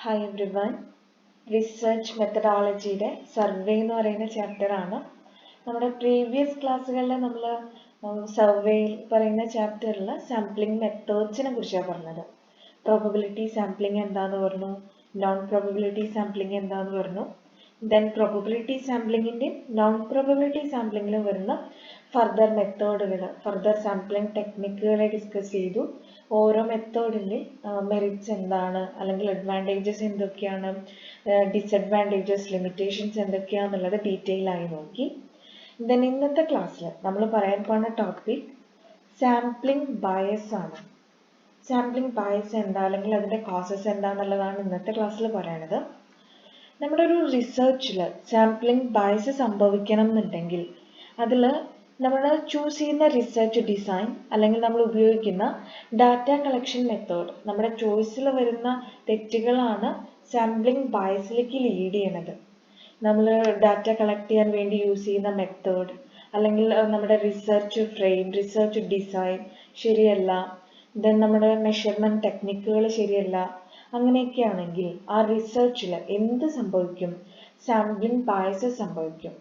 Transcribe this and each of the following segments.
Hi everyone. Research മെത്തഡോളജിയുടെ survey എന്ന് പറയുന്ന ചാപ്റ്ററാണ്. നമ്മുടെ പ്രീവിയസ് ക്ലാസ്സുകളിൽ നമ്മൾ സർവേയിൽ പറയുന്ന ചാപ്റ്ററിൽ സാമ്പിളിംഗ് മെത്തേഡ്സിനെ കുറിച്ചാണ് പറഞ്ഞത്. പ്രോബബിലിറ്റി സാമ്പിളിംഗ് എന്താന്ന് പറഞ്ഞു, നോൺ പ്രോബബിലിറ്റി സാമ്പിളിംഗ് എന്താന്ന് പറഞ്ഞു. ദെൻ പ്രോബബിലിറ്റി സാമ്പിളിങ്ങിൻ്റെയും നോൺ പ്രോബബിലിറ്റി സാമ്പിളിങ്ങിലും വരുന്ന ഫർദർ മെത്തേഡുകൾ, ഫർദർ സാമ്പിളിംഗ് ടെക്നിക്കുകളെ ഡിസ്കസ് ചെയ്തു. ഓരോ മെത്തേഡിൻ്റെ മെറിറ്റ്സ് എന്താണ്, അല്ലെങ്കിൽ അഡ്വാൻറ്റേജസ് എന്തൊക്കെയാണ്, ഡിസഡ്വാൻറ്റേജസ്, ലിമിറ്റേഷൻസ് എന്തൊക്കെയാണെന്നുള്ളത് ഡീറ്റെയിൽ ആയി നോക്കി. ദെൻ ഇന്നത്തെ ക്ലാസ്സിൽ നമ്മൾ പറയാൻ പോകുന്ന ടോപ്പിക് സാമ്പിളിംഗ് ബയസ് ആണ്. സാമ്പിളിംഗ് ബയസ് എന്താ, അല്ലെങ്കിൽ അതിൻ്റെ കോസസ് എന്താണെന്നുള്ളതാണ് ഇന്നത്തെ ക്ലാസ്സിൽ പറയണത്. നമ്മുടെ ഒരു റിസർച്ചിൽ സാമ്പിളിംഗ് ബയസ് സംഭവിക്കണം എന്നുണ്ടെങ്കിൽ അതിൽ നമ്മൾ ചൂസ് ചെയ്യുന്ന റിസർച്ച് ഡിസൈൻ അല്ലെങ്കിൽ നമ്മൾ ഉപയോഗിക്കുന്ന ഡാറ്റ കളക്ഷൻ മെത്തേഡ്, നമ്മുടെ ചോയ്സിൽ വരുന്ന തെറ്റുകളാണ് സാമ്പിളിംഗ് ബയസിലേക്ക് ലീഡ് ചെയ്യണത്. നമ്മൾ ഡാറ്റ കളക്ട് ചെയ്യാൻ വേണ്ടി യൂസ് ചെയ്യുന്ന മെത്തേഡ് അല്ലെങ്കിൽ നമ്മുടെ റിസർച്ച് ഫ്രെയിം, റിസർച്ച് ഡിസൈൻ ശരിയല്ല, ദെൻ നമ്മുടെ മെഷർമെൻറ്റ് ടെക്നിക്കുകൾ ശരിയല്ല, അങ്ങനെയൊക്കെയാണെങ്കിൽ ആ റിസർച്ചിൽ എന്ത് സംഭവിക്കും? സാമ്പിളിംഗ് ബയസ് സംഭവിക്കും.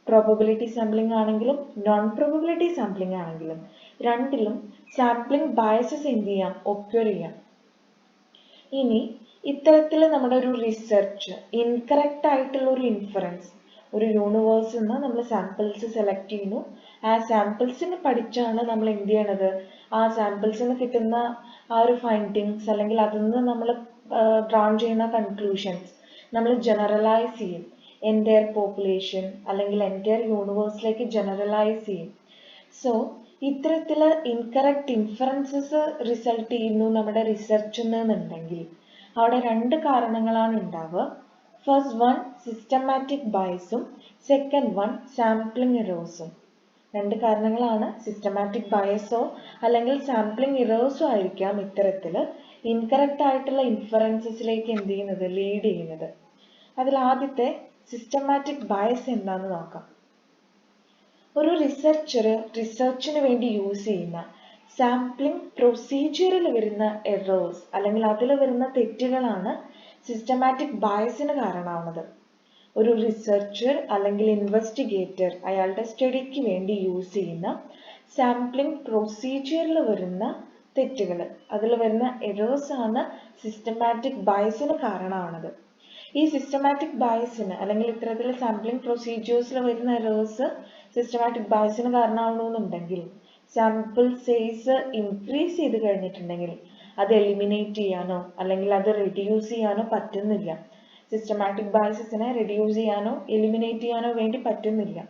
പ്രോബബിലിറ്റി സാമ്പിളിംഗ് ആണെങ്കിലും നോൺ പ്രോബബിലിറ്റി സാമ്പിളിംഗ് ആണെങ്കിലും രണ്ടിലും സാമ്പിളിംഗ് ബയസസ് എന്ത് ചെയ്യാം? ഒക്യൂർ ചെയ്യാം. ഇനി ഇത്തരത്തിൽ നമ്മുടെ ഒരു റിസർച്ച് ഇൻകറക്റ്റ് ആയിട്ടുള്ള ഒരു ഇൻഫറൻസ്, ഒരു യൂണിവേഴ്സിൽ നിന്ന് നമ്മൾ സാമ്പിൾസ് സെലക്ട് ചെയ്യുന്നു. ആ സാമ്പിൾസിനെ പഠിച്ചാണ് നമ്മൾ എന്ത് ചെയ്യണത്? ആ സാമ്പിൾസിന് കിട്ടുന്ന ആ ഒരു ഫൈൻഡിങ്സ് അല്ലെങ്കിൽ അതിൽ നിന്ന് നമ്മൾ ഡ്രോൺ ചെയ്യുന്ന കൺക്ലൂഷൻസ് നമ്മൾ ജനറലൈസ് ചെയ്യും. എൻറ്റയർ പോപ്പുലേഷൻ അല്ലെങ്കിൽ എൻറ്റയർ യൂണിവേഴ്സിലേക്ക് ജനറലൈസ് ചെയ്യും. സോ ഇത്തരത്തിൽ ഇൻകറക്റ്റ് ഇൻഫറൻസസ് റിസൾട്ട് ചെയ്യുന്നു നമ്മുടെ റിസർച്ചിൽ നിന്നുണ്ടെങ്കിൽ അവിടെ രണ്ട് കാരണങ്ങളാണ് ഉണ്ടാവുക. ഫസ്റ്റ് വൺ സിസ്റ്റമാറ്റിക് ബയസും സെക്കൻഡ് വൺ സാമ്പിളിംഗ് ഇറേഴ്സും. രണ്ട് കാരണങ്ങളാണ്. സിസ്റ്റമാറ്റിക് ബയസോ അല്ലെങ്കിൽ സാമ്പിളിംഗ് ഇറേഴ്സോ ആയിരിക്കാം ഇത്തരത്തിൽ ഇൻകറക്റ്റ് ആയിട്ടുള്ള ഇൻഫറൻസസിലേക്ക് എന്ത് ചെയ്യുന്നത്? ലീഡ് ചെയ്യുന്നത്. അതിൽ ആദ്യത്തെ സിസ്റ്റമാറ്റിക് ബയസ് എന്താന്ന് നോക്കാം. ഒരു റിസർച്ചർ റിസർച്ചിന് വേണ്ടി യൂസ് ചെയ്യുന്ന സാമ്പിളിംഗ് പ്രൊസീജിയറിൽ വരുന്ന എറേഴ്സ് അല്ലെങ്കിൽ അതിൽ വരുന്ന തെറ്റുകളാണ് സിസ്റ്റമാറ്റിക് ബയസിന് കാരണമാവുന്നത്. ഒരു റിസർച്ചർ അല്ലെങ്കിൽ ഇൻവെസ്റ്റിഗേറ്റർ അയാളുടെ സ്റ്റഡിക്ക് വേണ്ടി യൂസ് ചെയ്യുന്ന സാമ്പിളിംഗ് പ്രൊസീജിയറിൽ വരുന്ന തെറ്റുകൾ, അതിൽ വരുന്ന എറേഴ്സ് ആണ് സിസ്റ്റമാറ്റിക് ബയസിന് കാരണമാവുന്നത്. ഈ സിസ്റ്റമാറ്റിക് ബയസിന് അല്ലെങ്കിൽ ഇത്തരത്തിൽ സാമ്പിളിംഗ് പ്രൊസീജിയേഴ്സിൽ വരുന്ന എറേഴ്സ് സിസ്റ്റമാറ്റിക് ബയസിന് കാരണമാവണമെന്നുണ്ടെങ്കിൽ സാമ്പിൾ സൈസ് ഇൻക്രീസ് ചെയ്ത് കഴിഞ്ഞിട്ടുണ്ടെങ്കിൽ അത് എലിമിനേറ്റ് ചെയ്യാനോ അല്ലെങ്കിൽ അത് റെഡ്യൂസ് ചെയ്യാനോ പറ്റുന്നില്ല. സിസ്റ്റമാറ്റിക് ബയസസിനെ റെഡ്യൂസ് ചെയ്യാനോ എലിമിനേറ്റ് ചെയ്യാനോ വേണ്ടി പറ്റുന്നില്ല.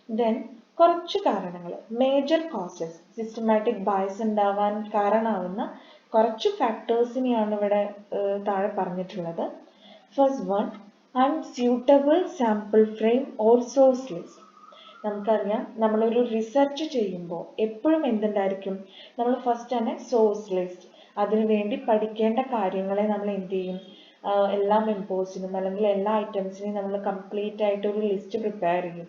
ദെൻ കുറച്ച് കാരണങ്ങൾ, മേജർ കോസസ്, സിസ്റ്റമാറ്റിക് ബയസ് ഉണ്ടാവാൻ കാരണമാവുന്ന കുറച്ച് ഫാക്ടേഴ്സിനെയാണ് ഇവിടെ താഴെ പറഞ്ഞിട്ടുള്ളത്. First one, unsuitable sample frame or source list. നമുക്കറിയാം, നമ്മളൊരു റിസർച്ച് ചെയ്യുമ്പോൾ എപ്പോഴും എന്തുണ്ടായിരിക്കും? നമ്മൾ ഫസ്റ്റ് തന്നെ സോഴ്സ് ലിസ്റ്റ്, അതിനുവേണ്ടി പഠിക്കേണ്ട കാര്യങ്ങളെ നമ്മൾ എന്ത് ചെയ്യും? എല്ലാ മെമ്പേഴ്സിനും അല്ലെങ്കിൽ എല്ലാ ഐറ്റംസിനെയും നമ്മൾ കംപ്ലീറ്റ് ആയിട്ട് ഒരു ലിസ്റ്റ് പ്രിപ്പയർ ചെയ്യും.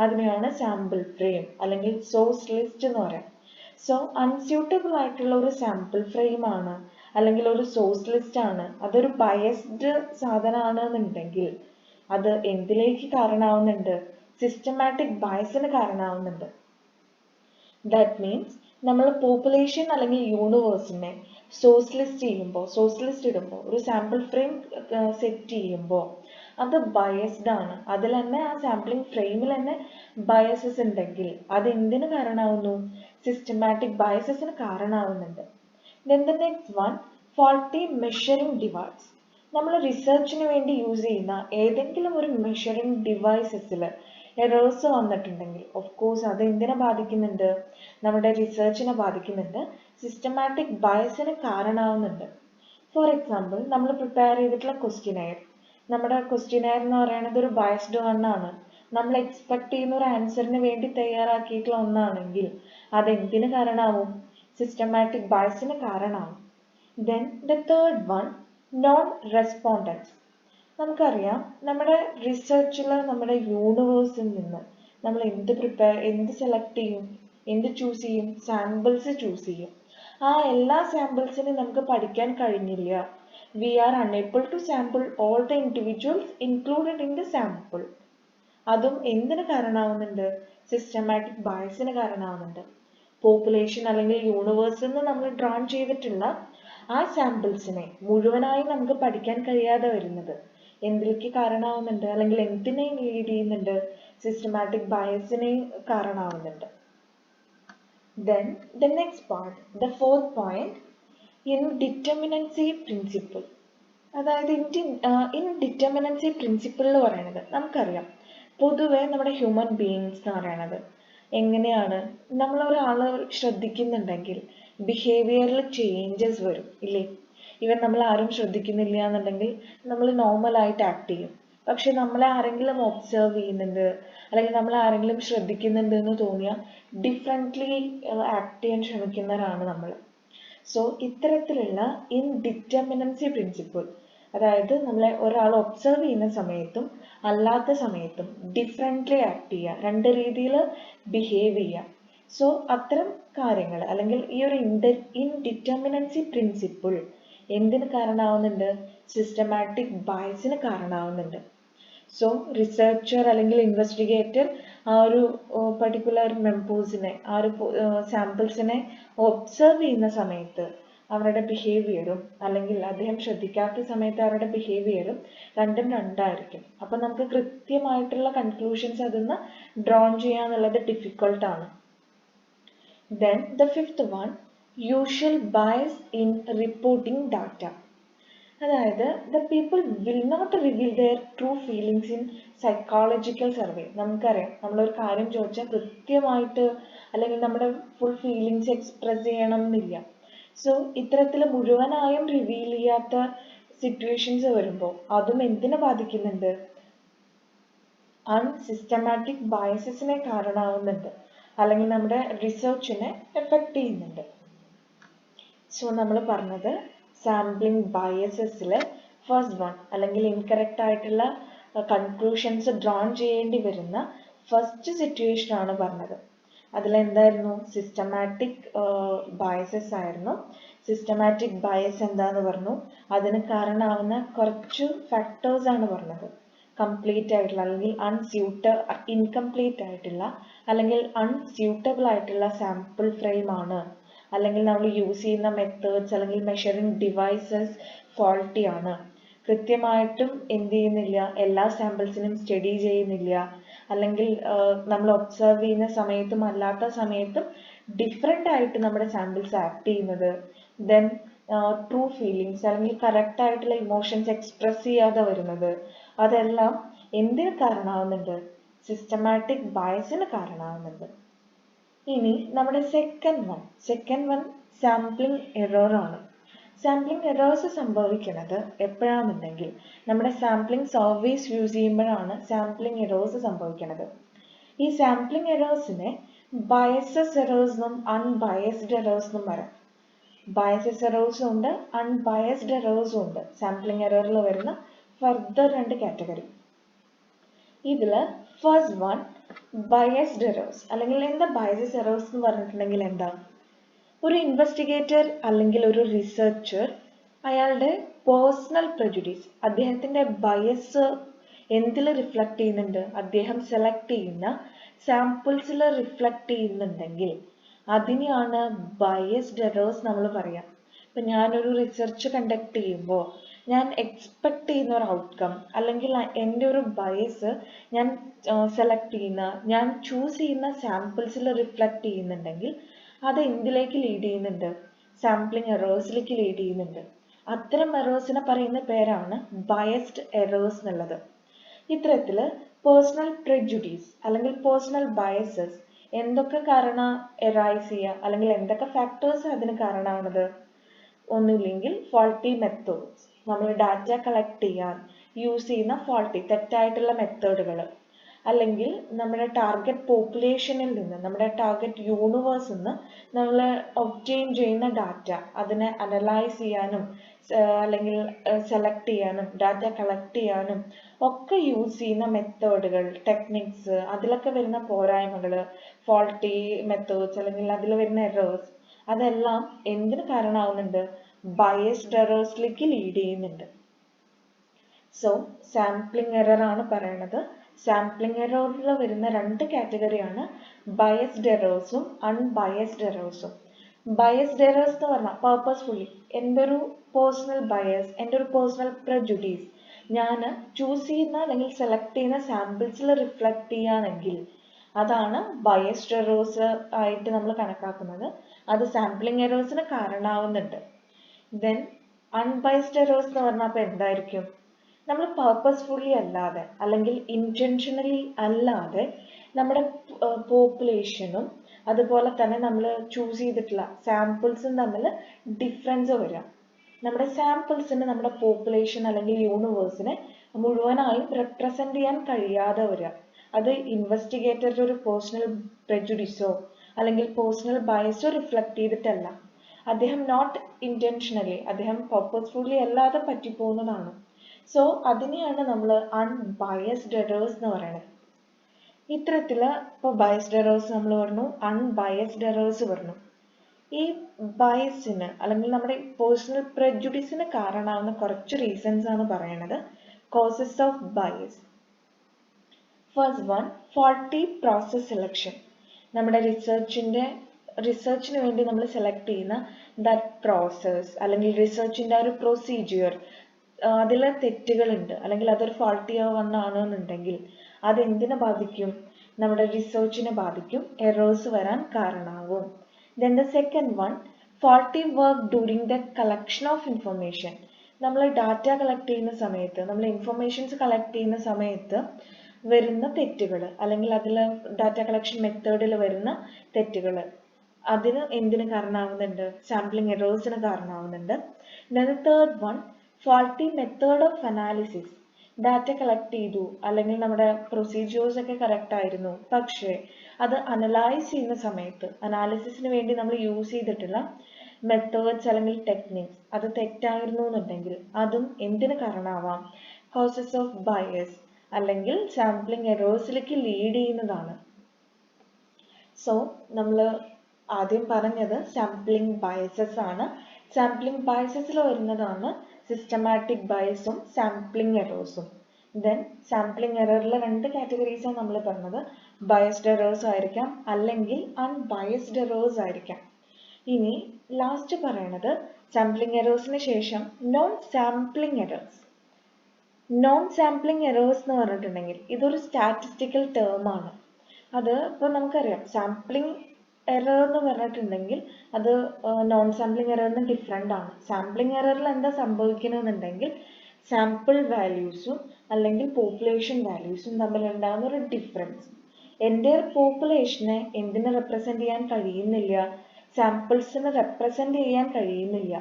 അതിനെയാണ് സാമ്പിൾ ഫ്രെയിം അല്ലെങ്കിൽ സോഴ്സ് ലിസ്റ്റ് എന്ന് പറയാം. സോ അൺസ്യൂട്ടബിൾ ആയിട്ടുള്ള ഒരു സാമ്പിൾ ഫ്രെയിം ആണ് അല്ലെങ്കിൽ ഒരു സോഴ്സ് ലിസ്റ്റ് ആണ്, അതൊരു ബയസ്ഡ് സാധനമാണ് എന്നുണ്ടെങ്കിൽ അത് എന്തിലേക്ക് കാരണമാവുന്നുണ്ട്? സിസ്റ്റമാറ്റിക് ബയസിന് കാരണമാവുന്നുണ്ട്. ദാറ്റ് മീൻസ് നമ്മൾ പോപ്പുലേഷൻ അല്ലെങ്കിൽ യൂണിവേഴ്സിനെ സോഴ്സ് ലിസ്റ്റ് ഇടുമ്പോൾ ഒരു സാമ്പിൾ ഫ്രെയിം സെറ്റ് ചെയ്യുമ്പോൾ അത് ബയസ്ഡ് ആണ്. അതിൽ തന്നെ ആ സാമ്പിളിംഗ് ഫ്രെയിമിൽ തന്നെ ബയസസ് ഉണ്ടെങ്കിൽ അത് എന്തിന് കാരണമാവുന്നു? Systematic ബയസസിന് കാരണമാവുന്നുണ്ട്. Then the next one, faulty measuring device. നമ്മൾ റിസർച്ചിന് വേണ്ടി യൂസ് ചെയ്യുന്ന ഏതെങ്കിലും ഒരു മെഷറിംഗ് ഡിവൈസസിൽ എറേഴ്സ് വന്നിട്ടുണ്ടെങ്കിൽ ഓഫ് കോഴ്സ് അത് എന്തിനെ ബാധിക്കുന്നുണ്ട്? നമ്മുടെ റിസർച്ചിനെ ബാധിക്കുന്നുണ്ട്, സിസ്റ്റമാറ്റിക് ബയസിന് കാരണമാവുന്നുണ്ട്. ഫോർ എക്സാമ്പിൾ, നമ്മൾ പ്രിപ്പയർ ചെയ്തിട്ടുള്ള ക്വസ്റ്റ്യനെയർ, നമ്മുടെ ക്വസ്റ്റ്യനെയർ എന്ന് പറയുന്നത് ഒരു ബയസ്ഡ് ആണ്. നമ്മൾ എക്സ്പെക്ട് ചെയ്യുന്ന ഒരു ആൻസറിന് വേണ്ടി തയ്യാറാക്കിയിട്ടുള്ള ഒന്നാണെങ്കിൽ അതെന്തിന് കാരണമാവും? സിസ്റ്റമാറ്റിക് ബയസിന് കാരണമാവും. Then the third one, non respondents. നമുക്കറിയാം, നമ്മുടെ റിസർച്ചിൽ നമ്മുടെ യൂണിവേഴ്സിൽ നിന്ന് നമ്മൾ എന്ത് സെലക്ട് ചെയ്യും, എന്ത് ചൂസ് ചെയ്യും? സാമ്പിൾസ് ചൂസ് ചെയ്യും. ആ എല്ലാ സാമ്പിൾസിനും നമുക്ക് പഠിക്കാൻ കഴിഞ്ഞില്ല, we are unable to sample all the individuals included in the sample. അതും എന്തിന് കാരണമാവുന്നുണ്ട്? സിസ്റ്റമാറ്റിക് ബയസിന് കാരണമാവുന്നുണ്ട്. പോപ്പുലേഷൻ അല്ലെങ്കിൽ യൂണിവേഴ്സിൽ നിന്ന് നമ്മൾ ഡ്രോൺ ചെയ്തിട്ടുള്ള ആ സാമ്പിൾസിനെ മുഴുവനായി നമുക്ക് പഠിക്കാൻ കഴിയാതെ വരുന്നത് എന്തിലേക്ക് കാരണമാവുന്നുണ്ട്, അല്ലെങ്കിൽ എന്തിനെ ലീഡ് ചെയ്യുന്നുണ്ട്? സിസ്റ്റമാറ്റിക് ബയസിനെ കാരണമാവുന്നുണ്ട്. Then the next part, the fourth point, indeterminacy principle. അതായത് ഇൻഡിറ്റർമിനൻസി പ്രിൻസിപ്പിൾ എന്ന് പറയുന്നത് നമുക്കറിയാം, പൊതുവെ നമ്മുടെ ഹ്യൂമൻ ബീയിങ്സ് എന്ന് പറയുന്നത് എങ്ങനെയാണ്, നമ്മൾ ഒരാൾ ശ്രദ്ധിക്കുന്നുണ്ടെങ്കിൽ ബിഹേവിയറിൽ ചേഞ്ചസ് വരും ഇല്ലേ? ഇവൻ നമ്മൾ ആരും ശ്രദ്ധിക്കുന്നില്ല എന്നുണ്ടെങ്കിൽ നമ്മൾ നോർമലായിട്ട് ആക്ട് ചെയ്യും. പക്ഷെ നമ്മളെ ആരെങ്കിലും ഒബ്സർവ് ചെയ്യുന്നുണ്ട് അല്ലെങ്കിൽ നമ്മൾ ആരെങ്കിലും ശ്രദ്ധിക്കുന്നുണ്ട് എന്ന് തോന്നിയാൽ ഡിഫറെൻ്റ്ലി ആക്ട് ചെയ്യാൻ ശ്രമിക്കുന്നവരാണ് നമ്മൾ. സോ ഇത്തരത്തിലുള്ള ഇൻഡിറ്റർമിനൻസി പ്രിൻസിപ്പിൾ, അതായത് നമ്മളെ ഒരാൾ ഒബ്സർവ് ചെയ്യുന്ന സമയത്തും അല്ലാത്ത സമയത്തും ഡിഫറെൻ്റ്ലി ആക്ട് ചെയ്യുക, രണ്ട് രീതിയിൽ ബിഹേവ് ചെയ്യുക. സോ അത്തരം കാര്യങ്ങൾ അല്ലെങ്കിൽ ഈ ഒരു ഇൻഡിറ്റർമിനൻസി പ്രിൻസിപ്പിൾ എന്തിന് കാരണമാവുന്നുണ്ട്? സിസ്റ്റമാറ്റിക് ബയസിന് കാരണമാവുന്നുണ്ട്. സോ റിസർച്ചർ അല്ലെങ്കിൽ ഇൻവെസ്റ്റിഗേറ്റർ ആ ഒരു പർട്ടിക്കുലർ മെമ്പേഴ്സിനെ, ആ ഒരു സാമ്പിൾസിനെ ഒബ്സർവ് ചെയ്യുന്ന സമയത്ത് അവരുടെ ബിഹേവിയറും അല്ലെങ്കിൽ അദ്ദേഹം ശ്രദ്ധിക്കാത്ത സമയത്ത് അവരുടെ ബിഹേവിയറും രണ്ടും രണ്ടായിരിക്കും. അപ്പം നമുക്ക് കൃത്യമായിട്ടുള്ള കൺക്ലൂഷൻസ് അതിൽ നിന്ന് ഡ്രോൺ ചെയ്യാന്നുള്ളത് ഡിഫിക്കൾട്ടാണ്. Then the fifth one, usual bias in reporting data. അതായത് the people will not reveal their true feelings in psychological survey. നമുക്കറിയാം, നമ്മളൊരു കാര്യം ചോദിച്ചാൽ കൃത്യമായിട്ട് അല്ലെങ്കിൽ നമ്മുടെ ഫുൾ ഫീലിങ്സ് എക്സ്പ്രസ് ചെയ്യണം എന്നില്ല. സോ ഇത്തരത്തിൽ മുഴുവനായും റിവീൽ ചെയ്യാത്ത സിറ്റുവേഷൻസ് വരുമ്പോൾ അതും എന്തിനെ ബാധിക്കുന്നുണ്ട്? അൺസിസ്റ്റമാറ്റിക് ബയസസിനെ കാരണമാവുന്നുണ്ട്, അല്ലെങ്കിൽ നമ്മുടെ റിസർച്ചിനെ എഫക്റ്റ് ചെയ്യുന്നുണ്ട്. സോ നമ്മൾ പറഞ്ഞത് സാമ്പിളിംഗ് ബയസസിൽ ഫസ്റ്റ് വൺ അല്ലെങ്കിൽ ഇൻകറക്റ്റ് ആയിട്ടുള്ള കൺക്ലൂഷൻസ് ഡ്രോൺ ചെയ്യേണ്ടി വരുന്ന ഫസ്റ്റ് സിറ്റുവേഷൻ ആണ് പറഞ്ഞത്. അതിലെന്തായിരുന്നു? സിസ്റ്റമാറ്റിക് ബയസസ് ആയിരുന്നു. സിസ്റ്റമാറ്റിക് ബയസ് എന്താന്ന് പറഞ്ഞു? അതിന് കാരണമാവുന്ന കുറച്ച് ഫാക്ടേഴ്സ് ആണ് പറഞ്ഞത്. കംപ്ലീറ്റ് ആയിട്ടുള്ള അല്ലെങ്കിൽ ഇൻകംപ്ലീറ്റ് ആയിട്ടുള്ള അല്ലെങ്കിൽ അൺസ്യൂട്ടബിൾ ആയിട്ടുള്ള സാമ്പിൾ ഫ്രെയിം ആണ്, അല്ലെങ്കിൽ നമ്മൾ യൂസ് ചെയ്യുന്ന മെത്തേഡ്സ് അല്ലെങ്കിൽ മെഷറിംഗ് ഡിവൈസസ് ഫോൾട്ടി ആണ്, കൃത്യമായിട്ടും എന്ത് ചെയ്യുന്നില്ല, എല്ലാ സാമ്പിൾസിനും സ്റ്റഡി ചെയ്യുന്നില്ല, അല്ലെങ്കിൽ നമ്മൾ ഒബ്സർവ് ചെയ്യുന്ന സമയത്തും അല്ലാത്ത സമയത്തും ഡിഫറെൻ്റ് ആയിട്ട് നമ്മുടെ സാമ്പിൾസ് ആക്ട് ചെയ്യുന്നത്. ദെൻ ട്രൂ ഫീലിങ്സ് അല്ലെങ്കിൽ കറക്റ്റ് ആയിട്ടുള്ള ഇമോഷൻസ് എക്സ്പ്രസ് ചെയ്യാതെ വരുന്നത്, അതെല്ലാം എന്തിന് കാരണമാവുന്നുണ്ട്? സിസ്റ്റമാറ്റിക് ബയസിന് കാരണമാവുന്നുണ്ട്. ഇനി നമ്മുടെ സെക്കൻഡ് വൺ സാമ്പിളിംഗ് എറർ ആണ്. സാമ്പിളിംഗ് എറേഴ്സ് സംഭവിക്കുന്നത് എപ്പോഴാണെന്നുണ്ടെങ്കിൽ നമ്മുടെ സാമ്പിളിംഗ് സർവീസ് യൂസ് ചെയ്യുമ്പോഴാണ് സാമ്പിളിംഗ് എറേഴ്സ് സംഭവിക്കുന്നത്. ഈ സാമ്പിളിംഗ് എറേഴ്സിനെ ബയസസ് എറേഴ്സ് എന്നും അൺബയസ്ഡ് എറേഴ്സ് എന്നും പറയാം. ബയസസ് എറേഴ്സും ഉണ്ട്, അൺബയസ്ഡ് എറേഴ്സും ഉണ്ട്. സാമ്പിളിംഗ് എററിൽ വരുന്ന ഫർദർ രണ്ട് കാറ്റഗറി. ഇതിൽ ഫസ്റ്റ് വൺ ബയസ്ഡ് എറേഴ്സ്, അല്ലെങ്കിൽ എന്താ ബയസസ് എറേഴ്സ് എന്ന് പറഞ്ഞിട്ടുണ്ടെങ്കിൽ എന്താ? ഒരു ഇൻവെസ്റ്റിഗേറ്റർ അല്ലെങ്കിൽ ഒരു റിസർച്ചർ അയാളുടെ പേഴ്സണൽ പ്രെജുഡീസ്, അദ്ദേഹത്തിൻ്റെ ബയസ് എന്തിൽ റിഫ്ലക്റ്റ് ചെയ്യുന്നുണ്ട്? അദ്ദേഹം സെലക്ട് ചെയ്യുന്ന സാമ്പിൾസിൽ റിഫ്ലക്റ്റ് ചെയ്യുന്നുണ്ടെങ്കിൽ അതിനെയാണ് ബയസ്ഡ് എറേഴ്സ് നമ്മൾ പറയാം. ഇപ്പം ഞാനൊരു റിസർച്ച് കണ്ടക്ട് ചെയ്യുമ്പോൾ ഞാൻ എക്സ്പെക്ട് ചെയ്യുന്ന ഒരു ഔട്ട്കം അല്ലെങ്കിൽ എൻ്റെ ഒരു ബയസ് ഞാൻ സെലക്ട് ചെയ്യുന്ന, ഞാൻ ചൂസ് ചെയ്യുന്ന സാമ്പിൾസിൽ റിഫ്ലക്റ്റ് ചെയ്യുന്നുണ്ടെങ്കിൽ അത് എന്തിലേക്ക് ലീഡ് ചെയ്യുന്നുണ്ട്? സാമ്പിളിംഗ് എറേഴ്സിലേക്ക് ലീഡ് ചെയ്യുന്നുണ്ട്. അത്തരം എറേഴ്സിനെ പറയുന്ന പേരാണ് ബയസ്ഡ് എറേഴ്സ് എന്നുള്ളത്. ഇത്തരത്തിൽ പേഴ്സണൽ പ്രെജുഡീസ് അല്ലെങ്കിൽ പേഴ്സണൽ ബയസസ് എന്തൊക്കെ കാരണം എറൈസ് ചെയ്യുക, അല്ലെങ്കിൽ എന്തൊക്കെ ഫാക്ടേഴ്സ് അതിന് കാരണമാണത്? ഒന്നുമില്ലെങ്കിൽ ഫോൾട്ടി മെത്തേഡ്സ്, നമ്മൾ ഡാറ്റ കളക്ട് ചെയ്യാൻ യൂസ് ചെയ്യുന്ന തെറ്റായിട്ടുള്ള മെത്തേഡുകൾ, അല്ലെങ്കിൽ നമ്മുടെ ടാർഗറ്റ് പോപ്പുലേഷനിൽ നിന്ന്, നമ്മുടെ ടാർഗറ്റ് യൂണിവേഴ്സിൽ നിന്ന് നമ്മൾ ഒബ്റ്റെയിൻ ചെയ്യുന്ന ഡാറ്റ അതിനെ അനലൈസ് ചെയ്യാനും അല്ലെങ്കിൽ സെലക്ട് ചെയ്യാനും ഡാറ്റ കളക്ട് ചെയ്യാനും ഒക്കെ യൂസ് ചെയ്യുന്ന മെത്തേഡുകൾ, ടെക്നിക്സ്, അതിലൊക്കെ വരുന്ന പോരായ്മകൾ, ഫോൾട്ടി മെത്തേഡ്സ് അല്ലെങ്കിൽ അതിൽ വരുന്ന എറേഴ്സ്, അതെല്ലാം എന്തിന് കാരണമാവുന്നുണ്ട്? ബയസ്ഡ് എറേഴ്സിലേക്ക് ലീഡ് ചെയ്യുന്നുണ്ട്. സോ സാമ്പിളിംഗ് എറർ ആണ് പറയണത്. സാമ്പിളിംഗ് എററിൽ വരുന്ന രണ്ട് കാറ്റഗറിയാണ് ബയസ്ഡ് എറേഴ്സും അൺബയസ്ഡ് എറേഴ്സും. ബയസ്ഡ് എറേഴ്സ് എന്ന് പറഞ്ഞാൽ പേർപ്പസ്ഫുള്ളി എൻ്റെ ഒരു പേഴ്സണൽ ബയസ്, എൻ്റെ ഒരു പേഴ്സണൽ പ്രജുഡീസ് ഞാൻ ചൂസ് ചെയ്യുന്ന അല്ലെങ്കിൽ സെലക്ട് ചെയ്യുന്ന സാമ്പിൾസിൽ റിഫ്ലക്ട് ചെയ്യുകയാണെങ്കിൽ അതാണ് ബയസ്ഡ് എറേഴ്സ് ആയിട്ട് നമ്മൾ കണക്കാക്കുന്നത്. അത് സാമ്പിളിംഗ് എറേഴ്സിന് കാരണമാവുന്നുണ്ട്. ദെൻ അൺബയസ്ഡ് എറേഴ്സ് എന്ന് പറഞ്ഞാൽ അപ്പോൾ എന്തായിരിക്കും? നമ്മൾ പേർപ്പസ്ഫുള്ളി അല്ലാതെ അല്ലെങ്കിൽ ഇൻറ്റൻഷനലി അല്ലാതെ നമ്മുടെ പോപ്പുലേഷനും അതുപോലെ തന്നെ നമ്മൾ ചൂസ് ചെയ്തിട്ടുള്ള സാമ്പിൾസും തമ്മിൽ ഡിഫറൻസ് വരിക. നമ്മുടെ സാമ്പിൾസിന് നമ്മുടെ പോപ്പുലേഷൻ അല്ലെങ്കിൽ യൂണിവേഴ്സിനെ മുഴുവനായും റെപ്രസെന്റ് ചെയ്യാൻ കഴിയാതെ വരിക. അത് ഇൻവെസ്റ്റിഗേറ്ററുടെ ഒരു പേഴ്സണൽ പ്രെജുഡിസോ അല്ലെങ്കിൽ പേഴ്സണൽ ബയസോ റിഫ്ലക്ട് ചെയ്തിട്ടല്ല. അദ്ദേഹം നോട്ട് ഇൻറ്റൻഷനലി, അദ്ദേഹം പർപ്പസ്ഫുള്ളി അല്ലാതെ പറ്റിപ്പോകുന്നതാണ്. സോ അതിനെയാണ് നമ്മൾ അൺബയസ്ഡ് എറേഴ്സ് എന്ന് പറയുന്നത്. ഇത്തരത്തിൽ ഇപ്പോൾ ബയസ്ഡ് എറേഴ്സ് നമ്മൾ പറഞ്ഞു, അൺബയസ്ഡ് എറേഴ്സ് പറഞ്ഞു. ഈ ബയസിന് അല്ലെങ്കിൽ നമ്മുടെ പേഴ്സണൽ പ്രെജുഡിസിന് കാരണമാവുന്ന കുറച്ച് റീസൺസ് ആണ് പറയുന്നത്. Causes of bias. First one, faulty process selection. നമ്മുടെ റിസർച്ചിന് വേണ്ടി നമ്മൾ സെലക്ട് ചെയ്യുന്ന ദാറ്റ് പ്രോസസ് അല്ലെങ്കിൽ റിസർച്ചിൻ്റെ ഒരു പ്രൊസീജിയർ, അതിൽ തെറ്റുകളുണ്ട് അല്ലെങ്കിൽ അതൊരു ഫോൾട്ടി ആണെന്നുണ്ടെങ്കിൽ അതെന്തിനെ ബാധിക്കും? നമ്മുടെ റിസർച്ചിനെ ബാധിക്കും, എറേഴ്സ് വരാൻ കാരണമാവും. Then the second one, faulty work during the collection of information. നമ്മൾ ഡാറ്റ കളക്ട് ചെയ്യുന്ന സമയത്ത്, നമ്മൾ ഇൻഫർമേഷൻസ് കളക്ട് ചെയ്യുന്ന സമയത്ത് വരുന്ന തെറ്റുകൾ അല്ലെങ്കിൽ അതിൽ ഡാറ്റ കളക്ഷൻ മെത്തേഡിൽ വരുന്ന തെറ്റുകൾ അതിന് എന്തിന് കാരണമാവുന്നുണ്ട്? സാമ്പിളിംഗ് എറേഴ്സിന് കാരണമാവുന്നുണ്ട്. Then the third one, faulty method of analysis. Data collect ചെയ്തു അല്ലെങ്കിൽ നമ്മുടെ പ്രൊസീജിയേഴ്സ് ഒക്കെ കറക്റ്റ് ആയിരുന്നു, പക്ഷേ അത് അനലൈസ് ചെയ്യുന്ന സമയത്ത് അനാലിസിസിന് വേണ്ടി നമ്മൾ യൂസ് ചെയ്തിട്ടുള്ള മെത്തേഡ്സ് അല്ലെങ്കിൽ ടെക്നിക്സ് അത് തെറ്റായിരുന്നു എന്നുണ്ടെങ്കിൽ അതും എന്തിന് കാരണമാവാം? കോസസ് ഓഫ് ബയസ് അല്ലെങ്കിൽ സാമ്പിളിംഗ് എറേഴ്സിലേക്ക് ലീഡ് ചെയ്യുന്നതാണ്. സോ നമ്മൾ ആദ്യം പറഞ്ഞത് സാമ്പിളിംഗ് ബയസസ് ആണ്. സാമ്പിളിംഗ് ബയസസിൽ വരുന്നതാണ് സിസ്റ്റമാറ്റിക് ബയസും സാമ്പിളിംഗ് എറേഴ്സും. ദെൻ സാമ്പിളിംഗ് എററിലെ രണ്ട് കാറ്റഗറീസാണ് നമ്മൾ പറഞ്ഞത്. ബയസ്ഡ് എറേഴ്സ് ആയിരിക്കാം അല്ലെങ്കിൽ അൺബയസ്ഡ് എറേഴ്സ് ആയിരിക്കാം. ഇനി ലാസ്റ്റ് പറയണത് സാമ്പിളിംഗ് എറേഴ്സിന് ശേഷം non sampling errors. Non sampling errors എന്ന് പറഞ്ഞിട്ടുണ്ടെങ്കിൽ ഇതൊരു സ്റ്റാറ്റിസ്റ്റിക്കൽ ടേം ആണ്. അത് ഇപ്പോൾ നമുക്കറിയാം, സാമ്പിളിംഗ് എറർ എന്ന് പറഞ്ഞിട്ടുണ്ടെങ്കിൽ അത് നോൺ സാമ്പിളിംഗ് എററിന് ഡിഫറെൻ്റ് ആണ്. സാമ്പിളിംഗ് എററിൽ എന്താ സംഭവിക്കണമെന്നുണ്ടെങ്കിൽ സാമ്പിൾ വാല്യൂസും അല്ലെങ്കിൽ പോപ്പുലേഷൻ വാല്യൂസും തമ്മിലുണ്ടാകുന്ന ഒരു ഡിഫറൻസ്. എൻ്റെ പോപ്പുലേഷനെ എന്തിനെ റെപ്രസെൻ്റ് ചെയ്യാൻ കഴിയുന്നില്ല? സാമ്പിൾസിന് റെപ്രസെൻ്റ് ചെയ്യാൻ കഴിയുന്നില്ല.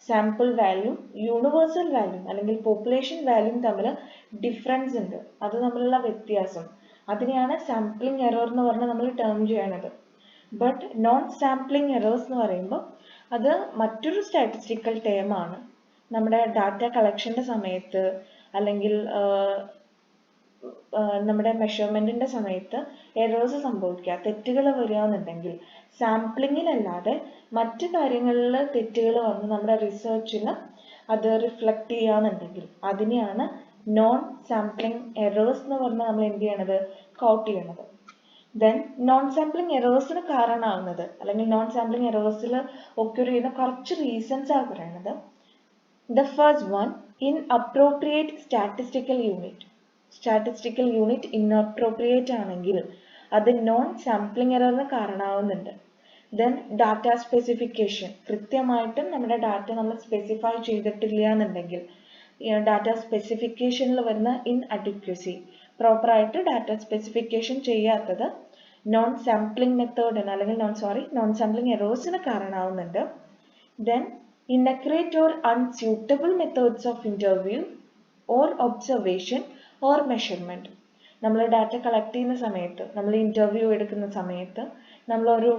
സാമ്പിൾ വാല്യൂ യൂണിവേഴ്സൽ വാല്യൂ അല്ലെങ്കിൽ പോപ്പുലേഷൻ വാല്യൂ തമ്മിൽ ഡിഫറൻസ് ഉണ്ട്. അത് തമ്മിലുള്ള വ്യത്യാസം, അതിനെയാണ് സാമ്പിളിംഗ് എറർ എന്ന് പറഞ്ഞ് നമ്മൾ ടേം ചെയ്യണത്. ബട്ട് നോൺ സാമ്പിളിംഗ് എറേഴ്സ് എന്ന് പറയുമ്പോൾ അത് മറ്റൊരു സ്റ്റാറ്റിസ്റ്റിക്കൽ ടേം ആണ്. നമ്മുടെ ഡാറ്റ കളക്ഷൻ്റെ സമയത്ത് അല്ലെങ്കിൽ നമ്മുടെ മെഷർമെൻറ്റിൻ്റെ സമയത്ത് എറേഴ്സ് സംഭവിക്കുക, തെറ്റുകൾ വരിക എന്നുണ്ടെങ്കിൽ സാമ്പിളിങ്ങിലല്ലാതെ മറ്റ് കാര്യങ്ങളിൽ തെറ്റുകൾ വന്ന് നമ്മുടെ റിസർച്ചിൽ അത് റിഫ്ലക്റ്റ് ചെയ്യുകയാണെന്നുണ്ടെങ്കിൽ അതിനെയാണ് നോൺ സാമ്പിളിംഗ് എറേഴ്സ് എന്ന് പറഞ്ഞാൽ നമ്മൾ എന്ത് ചെയ്യണത്? കൗട്ട് ചെയ്യണത്. ദെൻ നോൺ സാമ്പിളിംഗ് എറേഴ്സിന് കാരണമാവുന്നത് അല്ലെങ്കിൽ നോൺ സാമ്പിളിംഗ് എറേഴ്സിൽ ഒക്യൂർ ചെയ്യുന്ന കുറച്ച് റീസൺസ് ആണ് പറയുന്നത്. The first one, inappropriate statistical unit. Statistical unit inappropriate ആണെങ്കിൽ അത് നോൺ സാമ്പിളിംഗ് എററിന് കാരണമാവുന്നുണ്ട്. ദെൻ ഡാറ്റ സ്പെസിഫിക്കേഷൻ, കൃത്യമായിട്ടും നമ്മുടെ ഡാറ്റ നമ്മൾ സ്പെസിഫൈ ചെയ്തിട്ടില്ല എന്നുണ്ടെങ്കിൽ ഡാറ്റ സ്പെസിഫിക്കേഷനിൽ വരുന്ന ഇൻഅഡിക്വസി, പ്രോപ്പറായിട്ട് ഡാറ്റ സ്പെസിഫിക്കേഷൻ ചെയ്യാത്തത് നോൺ സാമ്പിളിംഗ് മെത്തേഡിന് അല്ലെങ്കിൽ നോൺ സാമ്പിളിംഗ് എറേഴ്സിന് കാരണമാവുന്നുണ്ട്. Then inaccurate or unsuitable methods of interview or observation or measurement. നമ്മൾ ഡാറ്റ കളക്ട് ചെയ്യുന്ന സമയത്ത്, നമ്മൾ ഇൻ്റർവ്യൂ എടുക്കുന്ന സമയത്ത്, നമ്മളൊരു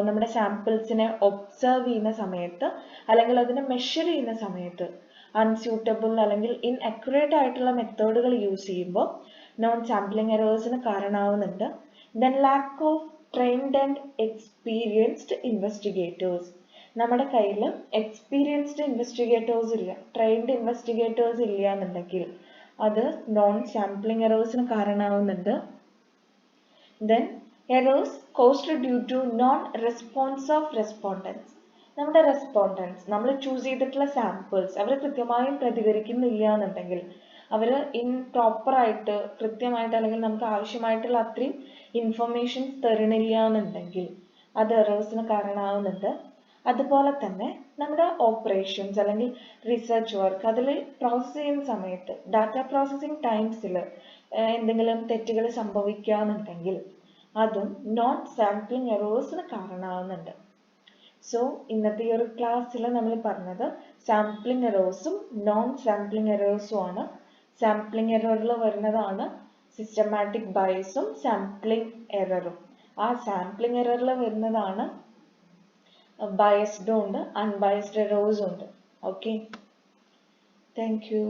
നമ്മുടെ സാമ്പിൾസിനെ ഒബ്സർവ് ചെയ്യുന്ന സമയത്ത് അല്ലെങ്കിൽ അതിനെ മെഷർ ചെയ്യുന്ന സമയത്ത് അൺസ്യൂട്ടബിൾ അല്ലെങ്കിൽ ഇൻഅക്യുറേറ്റ് ആയിട്ടുള്ള മെത്തേഡുകൾ യൂസ് ചെയ്യുമ്പോൾ നോൺ സാമ്പിളിംഗ് എറേഴ്സിന് കാരണമാവുന്നുണ്ട്. Then lack of trained and experienced investigators. നമ്മുടെ കയ്യിൽ എക്സ്പീരിയൻസ്ഡ് ഇൻവെസ്റ്റിഗേറ്റേഴ്സ് ഇല്ല, ട്രെയിൻഡ് ഇൻവെസ്റ്റിഗേറ്റേഴ്സ് ഇല്ല എന്നുണ്ടെങ്കിൽ അത് നോൺ സാമ്പിളിംഗ് എറേഴ്സിന് കാരണമാവുന്നുണ്ട്. Then errors caused due to non response of respondents. നമ്മുടെ റെസ്പോണ്ടൻസ്, നമ്മൾ ചൂസ് ചെയ്തിട്ടുള്ള സാമ്പിൾസ്, അവർ കൃത്യമായും പ്രതികരിക്കുന്നില്ല എന്നുണ്ടെങ്കിൽ, അവർ ഇൻപ്രോപ്പറായിട്ട് കൃത്യമായിട്ട് അല്ലെങ്കിൽ നമുക്ക് ആവശ്യമായിട്ടുള്ള അത്രയും ഇൻഫർമേഷൻസ് തരണില്ല എന്നുണ്ടെങ്കിൽ അത് എറേഴ്സിന് കാരണമാവുന്നുണ്ട്. അതുപോലെ തന്നെ നമ്മുടെ ഓപ്പറേഷൻസ് അല്ലെങ്കിൽ റിസർച്ച് വർക്ക് അതിൽ പ്രോസസ്സ് ചെയ്യുന്ന സമയത്ത് ഡാറ്റ പ്രോസസ്സിംഗ് ടൈംസിൽ എന്തെങ്കിലും തെറ്റുകൾ സംഭവിക്കുകയാണെന്നുണ്ടെങ്കിൽ അതും നോൺ സാമ്പിളിംഗ് എറേഴ്സിന് കാരണമാവുന്നുണ്ട്. സോ ഇന്നത്തെ ഈ ഒരു ക്ലാസ്സിൽ നമ്മൾ പറഞ്ഞത് സാമ്പിളിംഗ് എറേഴ്സും നോൺ സാമ്പിളിംഗ് എറേഴ്സും ആണ്. സാമ്പിളിംഗ് എററിൽ വരുന്നതാണ് സിസ്റ്റമാറ്റിക് ബയസും സാമ്പിളിംഗ് എററും. ആ സാമ്പിളിംഗ് എററിൽ വരുന്നതാണ് ബയസ്ഡും ഉണ്ട്, അൺബയസ്ഡ് എറേഴ്സും ഉണ്ട്. Okay, thank you.